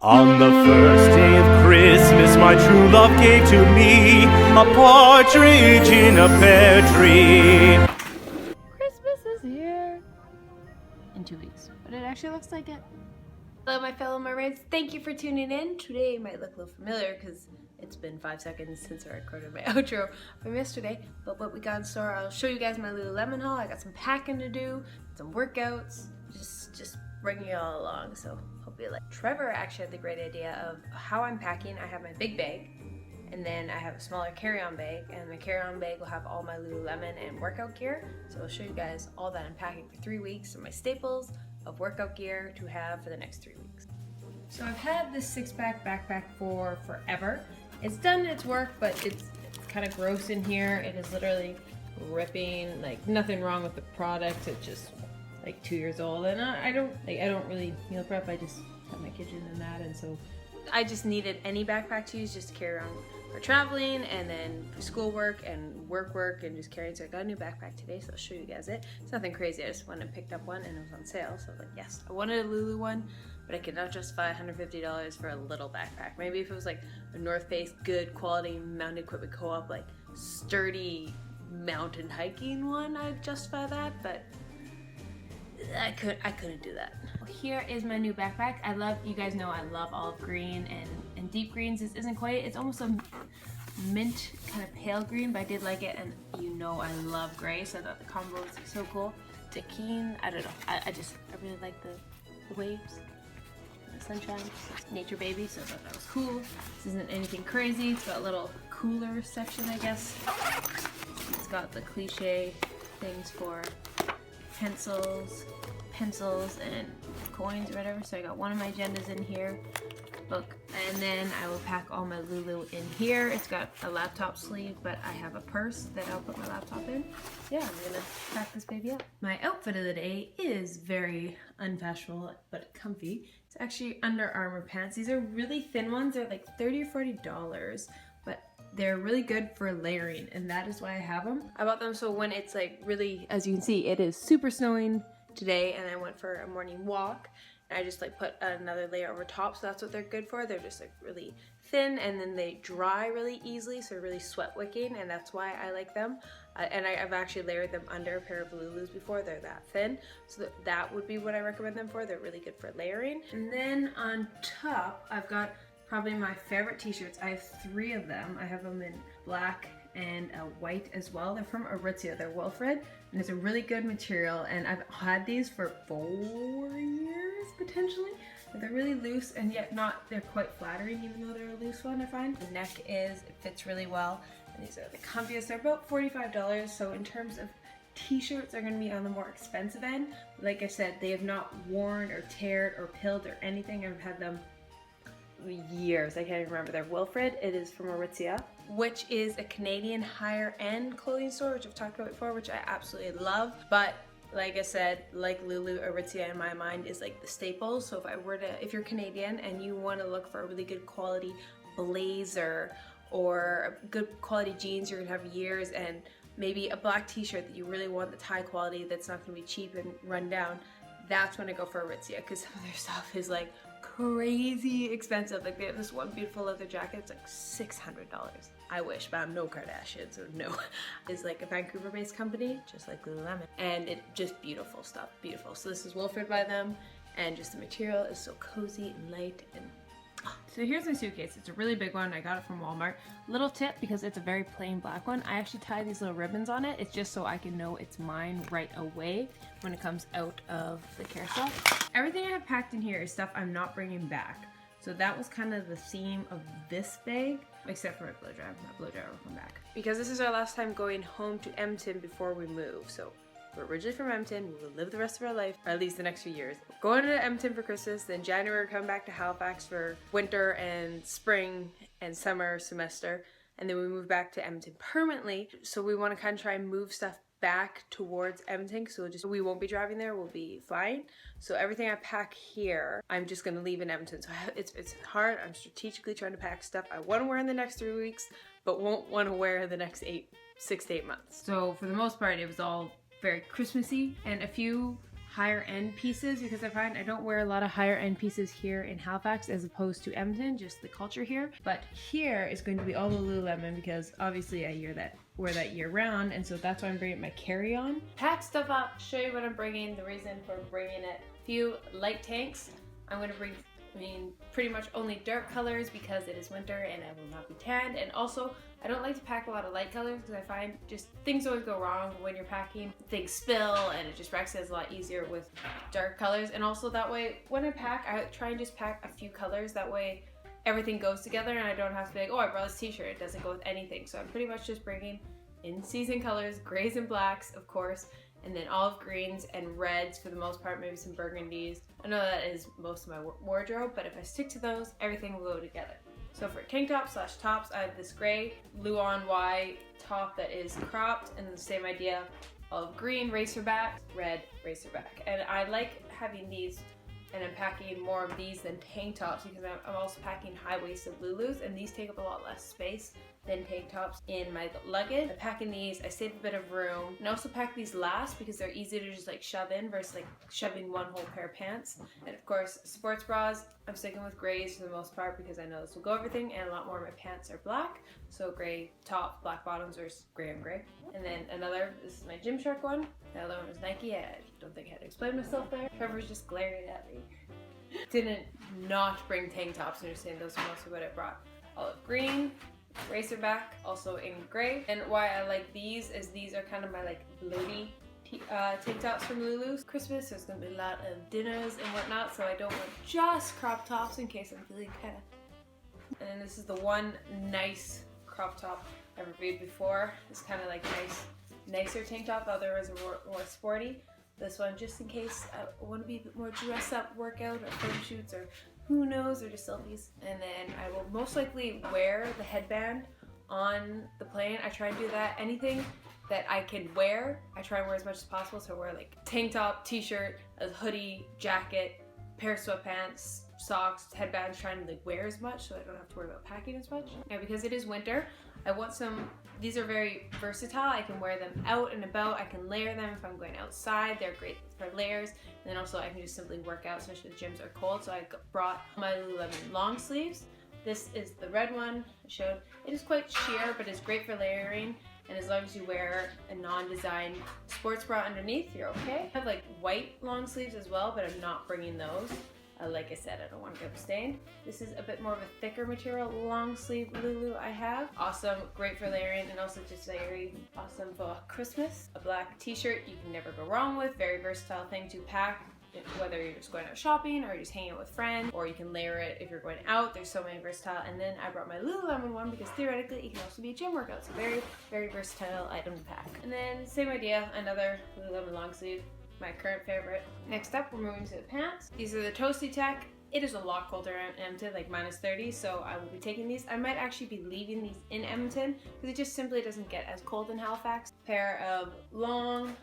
On the first day of Christmas, my true love gave to me a partridge in a pear tree. Christmas is here in 2 weeks, but it actually looks like it. Hello, my fellow mermaids. Thank you for tuning in. Today might look a little familiar because it's been 5 seconds since I recorded my outro from yesterday. But what we got in store, I'll show you guys my Lululemon haul. I got some packing to do, some workouts, just bringing you all along. So hope you like. Trevor actually had the great idea of how I'm packing. I have my big bag, and then I have a smaller carry-on bag, and my carry-on bag will have all my Lululemon and workout gear. So I'll show you guys all that I'm packing for 3 weeks, and my staples of workout gear to have for the next 3 weeks. So I've had this 6-pack backpack for forever. It's done its work, but it's kind of gross in here. It is literally ripping. Like, nothing wrong with the product. It's just like 2 years old, and I don't really meal prep. I just have my kitchen and that, and so I just needed any backpack to use just to carry around for traveling and then for schoolwork and work and just carrying. So I got a new backpack today, so I'll show you guys it. It's nothing crazy. I just went and picked up one, and it was on sale. So I was like, yes, I wanted a Lulu one, but I could not justify $150 for a little backpack. Maybe if it was like a North Face, good quality mountain equipment co-op, like sturdy mountain hiking one, I'd justify that, but I couldn't do that. Here is my new backpack. You guys know I love olive green and deep greens. This isn't quite, it's almost a mint kind of pale green, but I did like it, and you know I love gray, so I thought the combo was so cool. Taking, I don't know, I really like the waves, the sunshine, nature baby, so I thought that was cool. This isn't anything crazy. It's got a little cooler section, I guess. It's got the cliche things for pencils and coins or whatever. So I got one of my agendas in here, book, and then I will pack all my Lulu in here. It's got a laptop sleeve, but I have a purse that I'll put my laptop in. Yeah, I'm gonna pack this baby up. My outfit of the day is very unfashionable but comfy. It's actually Under Armour pants. These are really thin ones. They're like $30 or $40, but they're really good for layering, and that is why I have them. I bought them so when it's like really, as you can see, it is super snowing today, and I went for a morning walk, and I just like put another layer over top, so that's what they're good for. They're just like really thin, and then they dry really easily, so they're really sweat wicking, and that's why I like them. And I've actually layered them under a pair of Lulus before. They're that thin, so that would be what I recommend them for. They're really good for layering. And then on top, I've got probably my favorite t-shirts. I have 3 of them. I have them in black and white as well. They're from Aritzia. They're Wilfred, and it's a really good material, and I've had these for 4 years potentially. But they're really loose, and yet they're quite flattering even though they're a loose one, I find. The neck it fits really well, and these are the comfiest. They're about $45, so in terms of t-shirts, are going to be on the more expensive end. Like I said, they have not worn or teared or pilled or anything. I've had them years. I can't even remember. They're Wilfred. It is from Aritzia, which is a Canadian higher end clothing store, which I've talked about before, which I absolutely love. But like I said, like Lulu, Aritzia in my mind is like the staples. So if you're Canadian and you want to look for a really good quality blazer or good quality jeans you're gonna have years, and maybe a black t-shirt that you really want that's high quality, that's not gonna be cheap and run down, that's when I go for Aritzia, because some of their stuff is like crazy expensive. Like they have this one beautiful leather jacket, it's like $600. I wish, but I'm no Kardashian, so no. It's like a Vancouver-based company, just like Lululemon, and it just beautiful stuff, beautiful. So this is Wilfred by them, and just the material is so cozy and light. And so here's my suitcase. It's a really big one. I got it from Walmart. Little tip, because it's a very plain black one, I actually tie these little ribbons on it. It's just so I can know it's mine right away when it comes out of the carousel. Everything I have packed in here is stuff I'm not bringing back. So that was kind of the theme of this bag, except for my blow dryer. My blow dryer will come back. Because this is our last time going home to Edmonton before we move. So we're originally from Edmonton. We will live the rest of our life, or at least the next few years. Going to Edmonton for Christmas, then January we're coming back to Halifax for winter and spring and summer semester, and then we move back to Edmonton permanently. So we want to kind of try and move stuff back towards Edmonton, so we won't be driving there, we'll be flying. So everything I pack here, I'm just gonna leave in Edmonton. So it's hard. I'm strategically trying to pack stuff I want to wear in the next 3 weeks, but won't want to wear in the next 6 to 8 months. So for the most part, it was all very Christmassy, and a few higher end pieces, because I find I don't wear a lot of higher end pieces here in Halifax as opposed to Edmonton, just the culture here. But here is going to be all the Lululemon because obviously I wear that year round, and so that's why I'm bringing my carry-on. Pack stuff up, show you what I'm bringing, the reason for bringing it. Few light tanks. I'm going to bring pretty much only dark colors because it is winter and I will not be tanned. And also, I don't like to pack a lot of light colors because I find just things always go wrong when you're packing. Things spill and it just wrecks it a lot easier with dark colors. And also that way, when I pack, I try and just pack a few colors. That way everything goes together and I don't have to be like, oh, I brought this t-shirt. It doesn't go with anything. So I'm pretty much just bringing in-season colors, grays and blacks, of course, and then olive greens and reds for the most part, maybe some burgundies. I know that is most of my wardrobe, but if I stick to those, everything will go together. So for tank tops / tops, I have this gray Luon Y top that is cropped, and the same idea, olive green racerback, red racerback. And I like having these, and I'm packing more of these than tank tops because I'm also packing high-waisted Lulus, and these take up a lot less space than tank tops in my luggage. I'm packing these, I save a bit of room, and I also pack these last because they're easy to just like shove in versus like shoving one whole pair of pants. And of course, sports bras, I'm sticking with grays for the most part because I know this will go everything, and a lot more of my pants are black. So gray top, black bottoms, or gray on gray. And then this is my Gymshark one. The other one is Nike. I don't think I had to explain myself there. Trevor's just glaring at me. Didn't not bring tank tops, understand those are mostly what I brought. Olive green, racerback, also in gray. And why I like these is these are kind of my like bloaty tank tops from Lulu's. Christmas, there's gonna be a lot of dinners and whatnot, so I don't want just crop tops in case I'm feeling kind of. And then this is the one nice crop top I've reviewed before. It's kind of like nicer tank top. The other ones are more sporty. This one just in case I want to be a bit more dress up workout or photo shoots or who knows, or just selfies. And then I will most likely wear the headband on the plane. I try and do that. Anything that I can wear, I try and wear as much as possible. So I wear like tank top, t-shirt, a hoodie, jacket, pair of sweatpants, socks, headbands, trying to like wear as much so I don't have to worry about packing as much. Now because it is winter, I want these are very versatile. I can wear them out and about. I can layer them if I'm going outside. They're great for layers. And then also I can just simply work out, especially if the gyms are cold. So I brought my Lululemon long sleeves. This is the red one I showed. It is quite sheer, but it's great for layering. And as long as you wear a non-designed sports bra underneath, you're okay. I have like white long sleeves as well, but I'm not bringing those. Like I said, I don't want to get stained. This is a bit more of a thicker material long sleeve Lulu I have. Awesome, great for layering, and also just very awesome for Christmas. A black t-shirt you can never go wrong with. Very versatile thing to pack, whether you're just going out shopping or you're just hanging out with friends, or you can layer it if you're going out. There's so many versatile. And then I brought my Lululemon one because theoretically it can also be a gym workout. So very, very versatile item to pack. And then same idea, another Lululemon long sleeve. My current favorite. Next up, we're moving to the pants. These are the Toasty Tech. It is a lot colder in Edmonton, like -30, so I will be taking these. I might actually be leaving these in Edmonton because it just simply doesn't get as cold in Halifax. Pair of long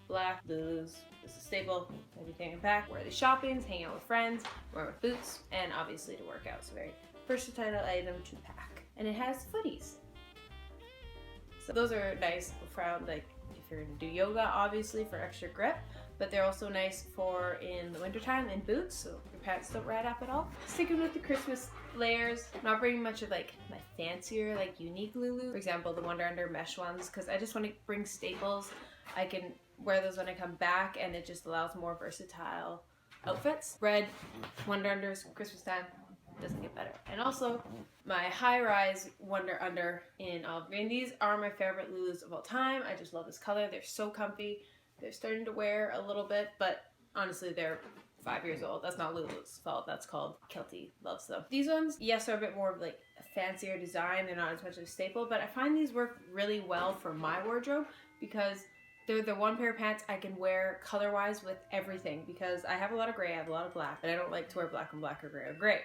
black Lulus. This is staple, everything in pack. Wear the shoppings, hang out with friends, wear with boots, and obviously to work out. So very versatile item to pack. And it has footies. So those are nice around like if you're gonna do yoga, obviously for extra grip, but they're also nice for in the wintertime in boots, so your pants don't ride up at all. Sticking with the Christmas layers, not bringing much of like my fancier, like unique Lulu. For example, the Wonder Under mesh ones, because I just want to bring staples. I can wear those when I come back, and it just allows more versatile outfits. Red Wonder Unders, Christmas time. Doesn't get better. And also my high-rise Wonder Under in olive green. These are my favorite Lulus of all time. I just love this color. They're so comfy. They're starting to wear a little bit, but honestly they're 5 years old. That's not Lulu's fault. That's called Keltie loves them. These ones, yes, are a bit more of like a fancier design. They're not as much of a staple, but I find these work really well for my wardrobe because they're the one pair of pants I can wear color-wise with everything, because I have a lot of gray, I have a lot of black, and I don't like to wear black and black or gray or gray.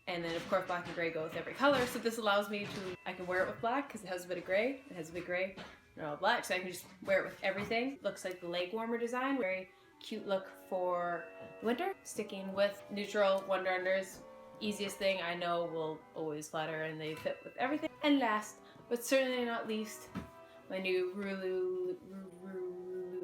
And then of course black and gray go with every color, so this allows me to, I can wear it with black because it has a bit of gray, it has a bit of gray, and all black, so I can just wear it with everything. Looks like the leg warmer design, very cute look for winter. Sticking with neutral Wonder Unders, easiest thing I know will always flatter and they fit with everything. And last, but certainly not least, my new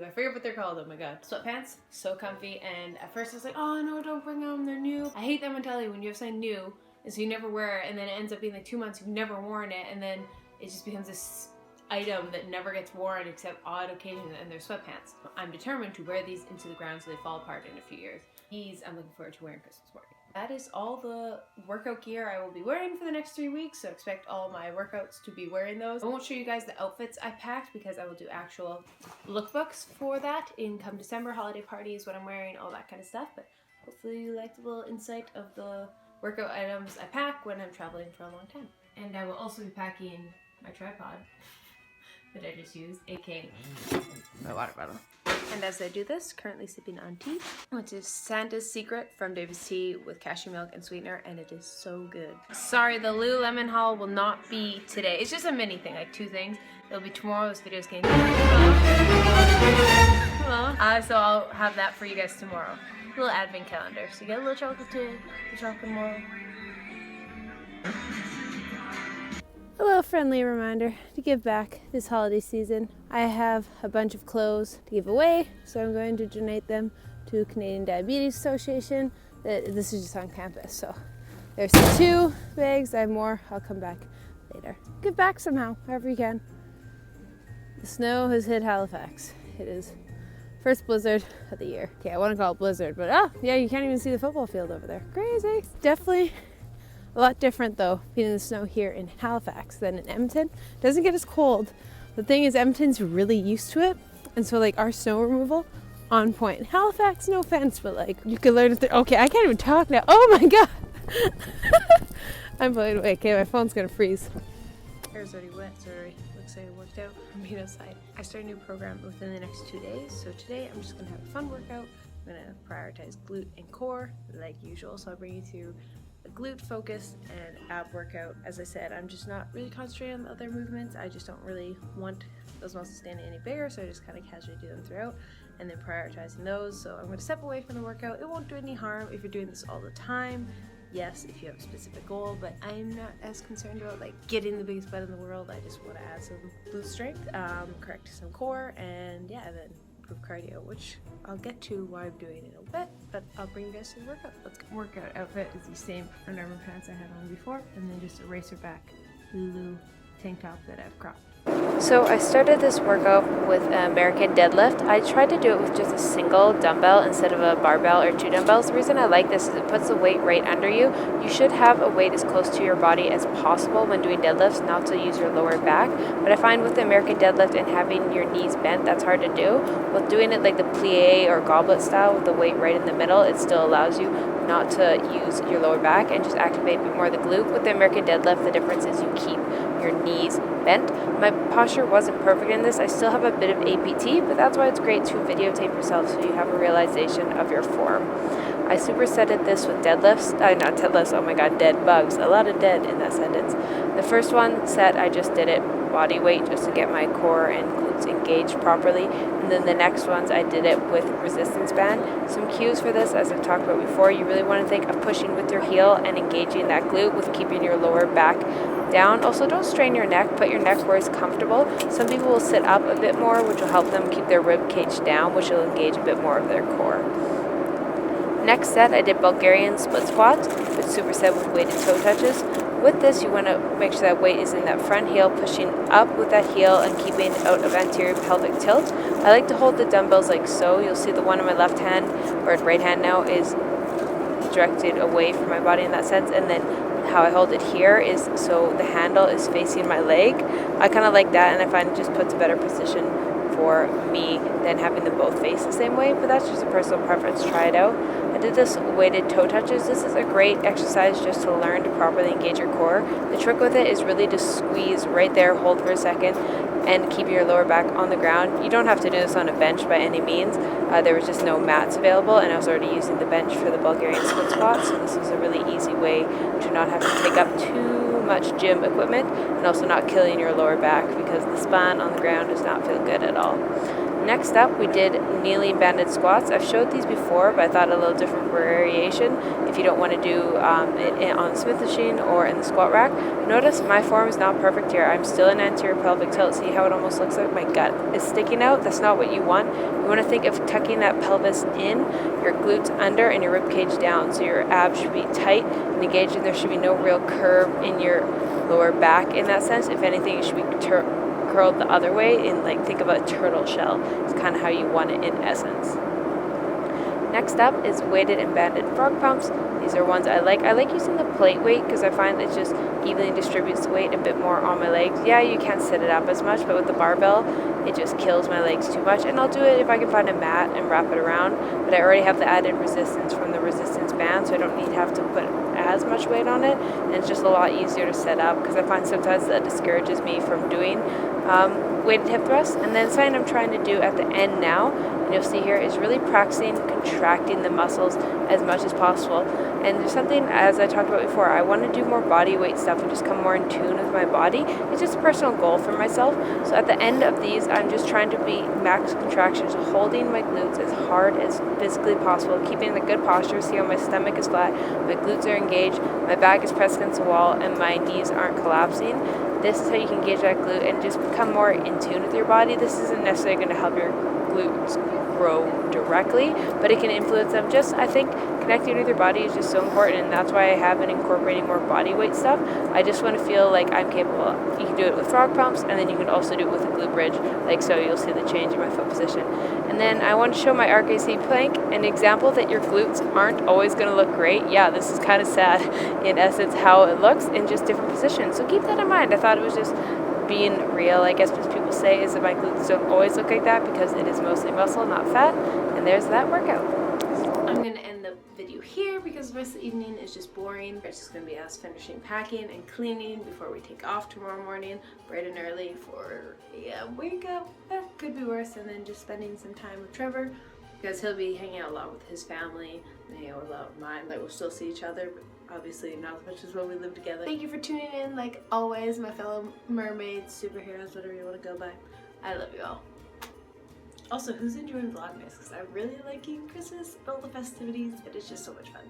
I forget what they're called, oh my god. Sweatpants, so comfy, and at first I was like, oh no, don't bring them, they're new. I hate that mentality when you have something new, and so you never wear it, and then it ends up being like 2 months, you've never worn it, and then it just becomes this item that never gets worn except odd occasions, and they're sweatpants. I'm determined to wear these into the ground so they fall apart in a few years. These I'm looking forward to wearing Christmas morning. That is all the workout gear I will be wearing for the next 3 weeks, so expect all my workouts to be wearing those. I won't show you guys the outfits I packed because I will do actual lookbooks for that in come December, holiday parties, what I'm wearing, all that kind of stuff, but hopefully you like the little insight of the workout items I pack when I'm traveling for a long time. And I will also be packing my tripod that I just used, aka my water bottle. And as I do this, currently sipping on tea, which is Santa's Secret from David's Tea with cashew milk and sweetener, and it is so good. Sorry, the Lululemon haul will not be today. It's just a mini thing, like 2 things. It'll be tomorrow. This video's getting so I'll have that for you guys tomorrow. Little advent calendar. So you get a little chocolate today, a chocolate tomorrow. A little friendly reminder to give back this holiday season. I have a bunch of clothes to give away, so I'm going to donate them to Canadian Diabetes Association. This is just on campus, so there's 2 bags. I have more. I'll come back later. Give back somehow, however you can. The snow has hit Halifax. It is first blizzard of the year. Okay, I want to call it blizzard, but yeah, you can't even see the football field over there. Crazy. Definitely a lot different though, being in the snow here in Halifax than in Edmonton. It doesn't get as cold. The thing is, Edmonton's really used to it, and so like our snow removal, on point. Halifax, no offense, but like you could learn it. Okay, I can't even talk now. Oh my god. I'm blown away. Okay, my phone's gonna freeze. Hair's already wet, so it looks like it worked out for me outside. I start a new program within the next 2 days, so today I'm just gonna have a fun workout. I'm gonna prioritize glute and core like usual, so I'll bring you through a glute focus and ab workout. As I said, I'm just not really concentrating on the other movements. I just don't really want those muscles standing any bigger, so I just kind of casually do them throughout and then prioritizing those. So I'm going to step away from the workout. It won't do any harm if you're doing this all the time. Yes, if you have a specific goal, but I'm not as concerned about like getting the biggest butt in the world. I just want to add some glute strength, correct some core, and yeah, then improve cardio, which I'll get to why I'm doing it in a bit, but I'll bring you guys to the workout. Let's go. Workout outfit is the same Under Armour pants I had on before, and then just a racer back Lulu tank top that I've cropped. So I started this workout with American deadlift. I tried to do it with just a single dumbbell instead of a barbell or 2 dumbbells. The reason I like this is it puts the weight right under you. You should have a weight as close to your body as possible when doing deadlifts, not to use your lower back. But I find with the American deadlift and having your knees bent, that's hard to do. With doing it like the plie or goblet style with the weight right in the middle, it still allows you not to use your lower back and just activate a bit more of the glute. With the American deadlift, the difference is you keep your knees bent. My posture wasn't perfect in this. I still have a bit of APT, but that's why it's great to videotape yourself so you have a realization of your form. I supersetted this with deadlifts. Not deadlifts, oh my god, dead bugs. A lot of dead in that sentence. The first one set, I just did it body weight just to get my core and glutes engaged properly. And then the next ones, I did it with resistance band. Some cues for this, as I've talked about before, you really want to think of pushing with your heel and engaging that glute with keeping your lower back down. Also, don't strain your neck. Put your neck where it's comfortable. Some people will sit up a bit more, which will help them keep their rib cage down, which will engage a bit more of their core. Next set, I did Bulgarian split squats, which superset with weighted toe touches. With this, you want to make sure that weight is in that front heel, pushing up with that heel and keeping out of anterior pelvic tilt. I like to hold the dumbbells like so. You'll see the one in my left hand, or right hand now, is directed away from my body in that sense, and then how I hold it here is so the handle is facing my leg. I kind of like that, and I find it just puts a better position for me than having them both face the same way, but that's just a personal preference. Try it out. I did this weighted toe touches. This is a great exercise just to learn to properly engage your core. The trick with it is really to squeeze right there, hold for a second, and keep your lower back on the ground. You don't have to do this on a bench by any means. There was just no mats available, and I was already using the bench for the Bulgarian split squat, so this was a really easy way to not have to take up too much gym equipment and also not killing your lower back, because the span on the ground does not feel good at all. Next up, we did kneeling banded squats. I've showed these before, but I thought a little different variation if you don't want to do it on the Smith machine or in the squat rack. Notice my form is not perfect here. I'm still in anterior pelvic tilt. See how it almost looks like my gut is sticking out? That's not what you want. You want to think of tucking that pelvis in, your glutes under, and your rib cage down. So your abs should be tight and engaged, and there should be no real curve in your lower back in that sense. If anything, it should be curled the other way, and like think of a turtle shell. It's kind of how you want it in essence. Next up is weighted and banded frog pumps. These are ones I like. I like using the plate weight because I find it just evenly distributes the weight a bit more on my legs. Yeah, you can't sit it up as much, but with the barbell, it just kills my legs too much. And I'll do it if I can find a mat and wrap it around. But I already have the added resistance from the resistance band, so I don't need to have to put as much weight on it. And it's just a lot easier to set up because I find sometimes that discourages me from doing weighted hip thrusts. And then something I'm trying to do at the end now, and you'll see here, is really practicing contracting the muscles as much as possible. And there's something, as I talked about before, I want to do more body weight stuff and just come more in tune with my body. It's just a personal goal for myself. So at the end of these, I'm just trying to be max contractions, holding my glutes as hard as physically possible, keeping the good posture. See how my stomach is flat, my glutes are engaged, my back is pressed against the wall, and my knees aren't collapsing. This is how you can engage that glute and just become more in tune with your body. This isn't necessarily going to help your glutes grow directly, but it can influence them. Just, I think, connecting with your body is just so important, and that's why I have been incorporating more body weight stuff. I just want to feel like I'm capable. You can do it with frog pumps, and then you can also do it with a glute bridge, like so. You'll see the change in my foot position. And then I want to show my RKC plank, an example that your glutes aren't always going to look great. Yeah, this is kind of sad in essence how it looks in just different positions. So keep that in mind. I thought it was just being real, I guess, what people say is that my glutes don't always look like that because it is mostly muscle, not fat. And there's that workout. I'm going to end the video here because the rest of the evening is just boring. It's just going to be us finishing packing and cleaning before we take off tomorrow morning bright and early for a workout. That could be worse. And then just spending some time with Trevor because he'll be hanging out a lot with his family and hanging out a lot with mine. Like, we'll still see each other, but obviously not as much as when we live together. Thank you for tuning in, like always, my fellow mermaids, superheroes, whatever you want to go by. I love you all. Also, who's enjoying Vlogmas? Because I'm really liking Christmas and all the festivities. It is just so much fun.